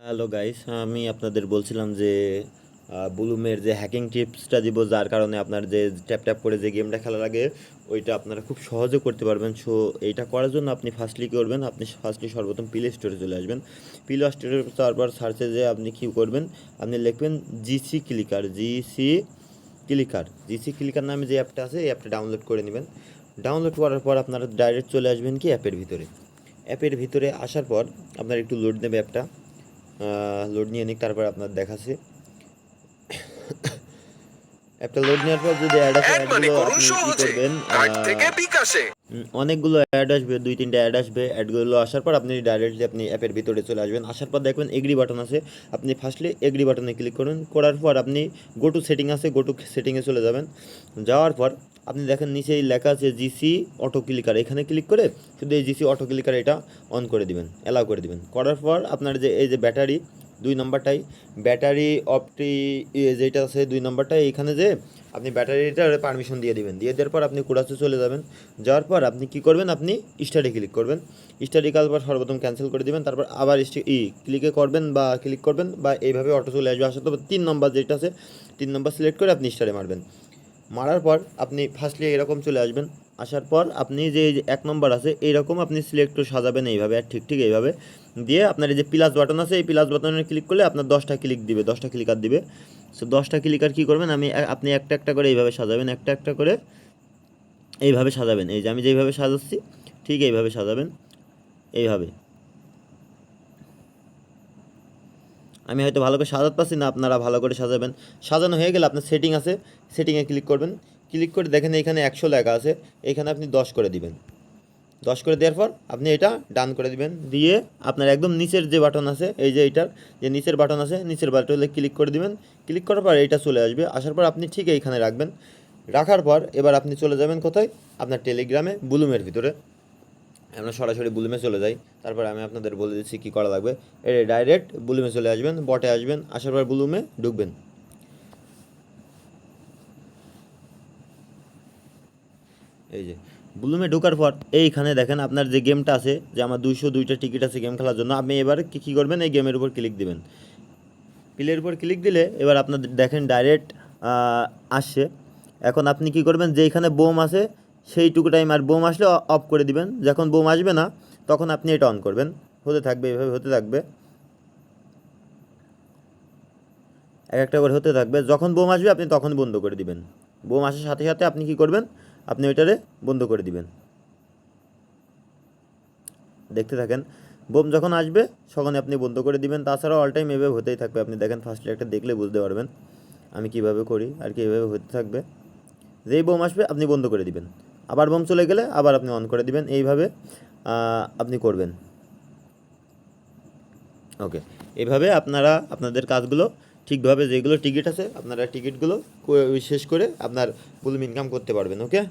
Hello guys, আমি আপনাদের বলছিলাম যে বুলুমের যে হ্যাকিং টিপসটা দিব, যার কারণে আপনার যে ট্যাপ ট্যাপ করে যে গেমটা খেলা লাগে ওইটা আপনারা খুব সহজে করতে পারবেন। সো এইটা করার জন্য আপনি ফার্স্টলি করবেন, আপনি ফার্স্টলি সর্বপ্রথম প্লে স্টোরে চলে আসবেন। প্লে স্টোরে তারপর সার্চে যে আপনি কী করবেন, আপনি লিখবেন জিসি ক্লিকার নামে যে অ্যাপটা আছে এই অ্যাপটা ডাউনলোড করে নেবেন। ডাউনলোড করার পর আপনারা ডাইরেক্ট চলে আসবেন কি অ্যাপের ভিতরে। অ্যাপের ভিতরে আসার পর আপনার একটু লোড নেবে অ্যাপটা, লোড নিয়ে নিক, তারপর আপনার দেখাচ্ছে। একটা লোড নেওয়ার পর যদি অ্যাড আসে অ্যাডগুলো আপনি কী করবেন, অনেকগুলো অ্যাড আসবে, 2-3টা অ্যাড আসবে। অ্যাডগুলো আসার পর আপনি ডাইরেক্টলি আপনি অ্যাপের ভিতরে চলে আসবেন। আসার পর দেখবেন এগ্রি বাটন আছে, আপনি ফার্স্টলি এগ্রি বাটনে ক্লিক করুন। করার পর আপনি গো টু সেটিং আছে, গো টু সেটিংয়ে চলে যাবেন। যাওয়ার পর আপনি দেখেন নিচেই লেখা আছে জিসি অটো ক্লিকার, এখানে ক্লিক করে শুধু এই জিসি অটো ক্লিকার এটা অন করে দিবেন, অ্যালাউ করে দিবেন। করার পর আপনার যে এই যে ব্যাটারি 2 নম্বরটাই ব্যাটারি অপটি যেটা আছে 2 নম্বরটাই, এইখানে যে আপনি ব্যাটারিটার পারমিশন দিয়ে দিবেন। দিয়ে দেওয়ার পর আপনি কোরাসে চলে যাবেন। যাওয়ার পর আপনি কী করবেন, আপনি স্টাডি ক্লিক করবেন। স্টাডি করার পর সর্বপ্রথম ক্যান্সেল করে দিবেন, তারপর আবার ক্লিক করবেন বা এইভাবে অটো চলে আসবে। আসার পর 3 নম্বর যেটা আছে 3 নম্বর সিলেক্ট করে আপনি স্টারে মারবেন। মারার পর আপনি ফার্স্টলি এরকম চলে আসবেন। আসার পর আপনি যে 1 নম্বর আছে এইরকম আপনি সিলেক্ট সাজাবেন এইভাবে, আর ঠিক এইভাবে দিয়ে আপনার এই যে প্লাস বাটন আছে এই প্লাস বাটনে ক্লিক করলে আপনার 10টা ক্লিক দিবে, 10টা ক্লিকার দিবে। সো 10টা ক্লিকার কী করবেন, আপনি একটা একটা করে এইভাবে সাজাবেন, একটা একটা করে এইভাবে সাজাবেন। এই যে আমি যেইভাবে সাজাচ্ছি ঠিক এইভাবে সাজাবেন, এইভাবে। আমি হয়তো ভালো করে সাজাতে পারছি না, আপনারা ভালো করে সাজাবেন। সাজানো হয়ে গেলে আপনার সেটিং আছে, সেটিংয়ে ক্লিক করবেন। ক্লিক করে দেখেন এখানে 100 লেখা আছে, এখানে আপনি 10 করে দিবেন। 10 করে দেওয়ার পর আপনি এটা ডান করে দিবেন। দিয়ে আপনার একদম নিচের যে বাটন আছে এই যে এইটার যে নিচের বাটন আছে নিচের বাটনে ক্লিক করে দিবেন। ক্লিক করার পর এটা চলে আসবে। আসার পর আপনি ঠিক এইখানে রাখবেন। রাখার পর এবার আপনি চলে যাবেন কোথায়, আপনার টেলিগ্রামে বুলুমের ভিতরে। আমরা সরাসরি বুলুমে চলে যাই। তারপর আমি আপনাদের বলে দিচ্ছি কী করা লাগবে। ডাইরেক্ট বুলুমে চলে আসবেন, বটে আসবেন। আসার পর বুলুমে ঢুকবেন। এই যে বুলুমে ঢোকার পর এইখানে দেখেন আপনার যে গেমটা আছে, যে আমার 202টা টিকিট আছে গেম খেলার জন্য। আপনি এবার কী করবেন, এই গেমের উপর ক্লিক দিবেন। প্লের উপর ক্লিক দিলে এবার আপনার দেখেন ডাইরেক্ট আসছে। এখন আপনি কী করবেন, যেইখানে বোম আছে সেইটুকু টাইম, আর বোম আসলে অফ করে দিবেন। যখন বোম আসবে না তখন আপনি এটা অন করবেন। হতে থাকবে, এভাবে হতে থাকবে, এক একটা করে হতে থাকবে। যখন বোম আসবে আপনি তখন বন্ধ করে দিবেন। বোম আসার সাথে সাথে আপনি কী করবেন, আপনি ওইটারে বন্ধ করে দিবেন। দেখতে থাকেন, বোম যখন আসবে তখন আপনি বন্ধ করে দিবেন। তাছাড়াও অল টাইম এভাবে হতেই থাকবে। আপনি দেখেন ফার্স্টলি একটা দেখলে বুঝতে পারবেন আমি কীভাবে করি, আর কি এভাবে হতে থাকবে। যেই বোম আসবে আপনি বন্ধ করে দিবেন, আবার বোম চলে গেলে আবার আপনি অন করে দিবেন। এইভাবে আপনি করবেন। ওকে, এভাবে আপনারা আপনাদের কাজগুলো ঠিকভাবে যেগুলো টিকিট আছে আপনারা টিকিটগুলো শেষ করে আপনার ফুল ইনকাম করতে পারবেন। ওকে।